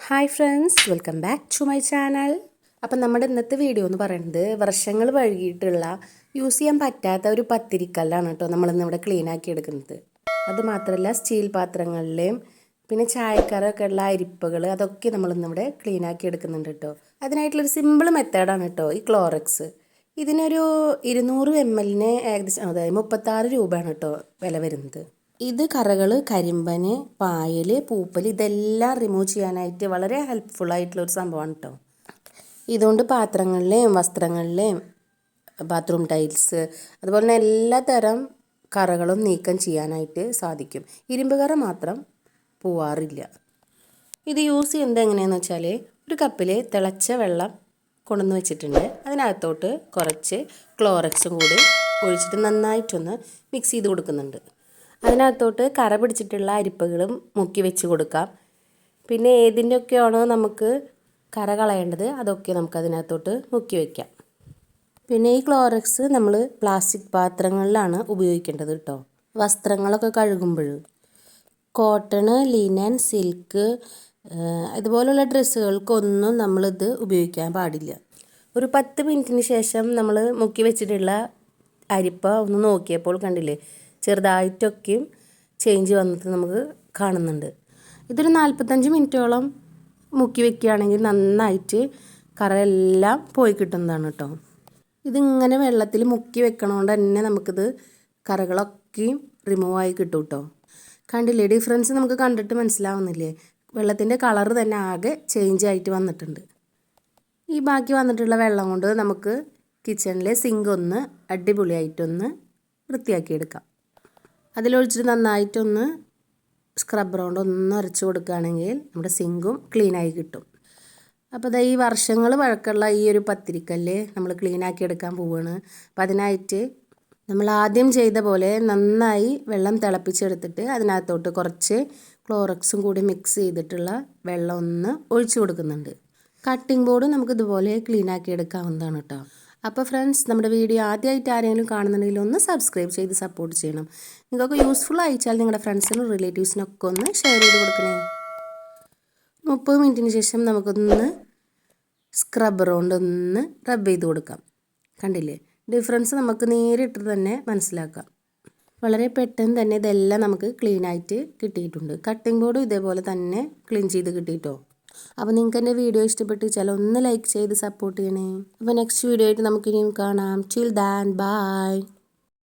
Hi friends, welcome back to my channel. അപ്പം നമ്മുടെ ഇന്നത്തെ വീഡിയോ എന്ന് പറയുന്നത് വർഷങ്ങൾ വൈകിട്ടുള്ള യൂസ് ചെയ്യാൻ പറ്റാത്ത ഒരു പത്തിരിക്കല്ലാണ് കേട്ടോ നമ്മളിന്നിവിടെ ക്ലീൻ ആക്കി എടുക്കുന്നത്. അതുമാത്രമല്ല സ്റ്റീൽ പാത്രങ്ങളിലെയും പിന്നെ ചായക്കറൊക്കെ ഉള്ള അരിപ്പകൾ അതൊക്കെ നമ്മളിന്നിവിടെ ക്ലീൻ ആക്കി എടുക്കുന്നുണ്ട് കേട്ടോ. അതിനായിട്ടുള്ളൊരു സിമ്പിൾ മെത്തേഡാണ് കേട്ടോ ഈ ക്ലോറക്സ്. ഇതിനൊരു 200 ml ഏകദേശം അതായത് 36 രൂപയാണ് കേട്ടോ വില വരുന്നത്. ഇത് കറകൾ, കരിമ്പന്, പായൽ, പൂപ്പൽ ഇതെല്ലാം റിമൂവ് ചെയ്യാനായിട്ട് വളരെ ഹെൽപ്ഫുൾ ആയിട്ടുള്ളൊരു സംഭവമാണ് കേട്ടോ. ഇതുകൊണ്ട് പാത്രങ്ങളിലെയും വസ്ത്രങ്ങളിലെയും ബാത്റൂം ടൈൽസ് അതുപോലെ തന്നെ എല്ലാ തരം കറകളും നീക്കം ചെയ്യാനായിട്ട് സാധിക്കും. ഇരുമ്പ് കറ മാത്രം പോവാറില്ല. ഇത് യൂസ് ചെയ്യുന്നത് എങ്ങനെയാണെന്ന് വെച്ചാൽ ഒരു കപ്പിൽ തിളച്ച വെള്ളം കൊണ്ടുവന്ന് വെച്ചിട്ടുണ്ട്. അതിനകത്തോട്ട് കുറച്ച് ക്ലോറക്സും കൂടി ഒഴിച്ചിട്ട് നന്നായിട്ടൊന്ന് മിക്സ് ചെയ്ത് കൊടുക്കുന്നുണ്ട്. അതിനകത്തോട്ട് കറ പിടിച്ചിട്ടുള്ള അരിപ്പകളും മുക്കി വെച്ച് കൊടുക്കാം. പിന്നെ ഏതിൻ്റെയൊക്കെയാണോ നമുക്ക് കറ കളയേണ്ടത് അതൊക്കെ നമുക്ക് അതിനകത്തോട്ട് മുക്കി വയ്ക്കാം. പിന്നെ ഈ ക്ലോറക്സ് നമ്മൾ പ്ലാസ്റ്റിക് പാത്രങ്ങളിലാണ് ഉപയോഗിക്കേണ്ടത് കേട്ടോ. വസ്ത്രങ്ങളൊക്കെ കഴുകുമ്പോൾ കോട്ടണ്, ലിനൻ, സിൽക്ക് ഇതുപോലുള്ള ഡ്രസ്സുകൾക്കൊന്നും നമ്മളിത് ഉപയോഗിക്കാൻ പാടില്ല. ഒരു 10 മിനിറ്റിന് ശേഷം നമ്മൾ മുക്കി വെച്ചിട്ടുള്ള അരിപ്പ ഒന്ന് നോക്കിയപ്പോൾ കണ്ടില്ലേ, ചെറുതായിട്ടൊക്കെയും ചേഞ്ച് വന്നിട്ട് നമുക്ക് കാണുന്നുണ്ട്. ഇതൊരു 45 മിനിറ്റോളം മുക്കി വെക്കുകയാണെങ്കിൽ നന്നായിട്ട് കറയെല്ലാം പോയി കിട്ടുന്നതാണ് കേട്ടോ. ഇതിങ്ങനെ വെള്ളത്തിൽ മുക്കി വെക്കണോണ്ട് തന്നെ നമുക്കിത് കറകളൊക്കെയും റിമൂവ് ആയി കിട്ടും കേട്ടോ. കണ്ടില്ലേ, ഡിഫറൻസ് നമുക്ക് കണ്ടിട്ട് മനസ്സിലാവുന്നില്ലേ? വെള്ളത്തിൻ്റെ കളർ തന്നെ ആകെ ചേഞ്ച് ആയിട്ട് വന്നിട്ടുണ്ട്. ഈ ബാക്കി വന്നിട്ടുള്ള വെള്ളം കൊണ്ട് നമുക്ക് കിച്ചണിലെ സിങ്ക് ഒന്ന് അടിപൊളിയായിട്ടൊന്ന് വൃത്തിയാക്കിയെടുക്കാം. അതിലൊഴിച്ചിട്ട് നന്നായിട്ടൊന്ന് സ്ക്രബ്ബർ കൊണ്ട് ഒന്ന് ഉരച്ച് കൊടുക്കുകയാണെങ്കിൽ നമ്മുടെ സിങ്കും ക്ലീനായി കിട്ടും. അപ്പോൾ ഈ വർഷങ്ങൾ പഴക്കമുള്ള ഈ ഒരു പത്തിരിക്കല്ല് നമ്മൾ ക്ലീനാക്കി എടുക്കാൻ പോവുകയാണ്. അപ്പം അതിനായിട്ട് നമ്മൾ ആദ്യം ചെയ്ത പോലെ നന്നായി വെള്ളം തിളപ്പിച്ചെടുത്തിട്ട് അതിനകത്തോട്ട് കുറച്ച് ക്ലോറക്സും കൂടി മിക്സ് ചെയ്തിട്ടുള്ള വെള്ളം ഒന്ന് ഒഴിച്ചു കൊടുക്കുന്നുണ്ട്. കട്ടിംഗ് ബോർഡ് നമുക്ക് ഇതുപോലെ ക്ലീനാക്കി എടുക്കാവുന്നതാണ് കേട്ടോ. അപ്പോൾ ഫ്രണ്ട്സ്, നമ്മുടെ വീഡിയോ ആദ്യമായിട്ട് ആരെങ്കിലും കാണുന്നുണ്ടെങ്കിൽ ഒന്ന് സബ്സ്ക്രൈബ് ചെയ്ത് സപ്പോർട്ട് ചെയ്യണം. നിങ്ങൾക്ക് യൂസ്ഫുൾ അയച്ചാൽ നിങ്ങളുടെ ഫ്രണ്ട്സിനും റിലേറ്റീവ്സിനൊക്കെ ഒന്ന് ഷെയർ ചെയ്ത് കൊടുക്കണേ. 30 മിനിറ്റിന് ശേഷം നമുക്കൊന്ന് സ്ക്രബ്ബർ കൊണ്ടൊന്ന് റബ്ബ് ചെയ്ത് കൊടുക്കാം. കണ്ടില്ലേ, ഡിഫറൻസ് നമുക്ക് നേരിട്ട് തന്നെ മനസ്സിലാക്കാം. വളരെ പെട്ടെന്ന് തന്നെ ഇതെല്ലാം നമുക്ക് ക്ലീനായിട്ട് കിട്ടിയിട്ടുണ്ട്. കട്ടിംഗ് ബോർഡും ഇതേപോലെ തന്നെ ക്ലീൻ ചെയ്ത് കിട്ടിയിട്ടോ. അപ്പോൾ നിങ്ങൾക്ക് എൻ്റെ വീഡിയോ ഇഷ്ടപ്പെട്ട് വെച്ചാൽ ഒന്ന് ലൈക്ക് ചെയ്ത് സപ്പോർട്ട് ചെയ്യണേ. അപ്പോൾ നെക്സ്റ്റ് വീഡിയോ ആയിട്ട് നമുക്കിനിയും കാണാം. Till then by.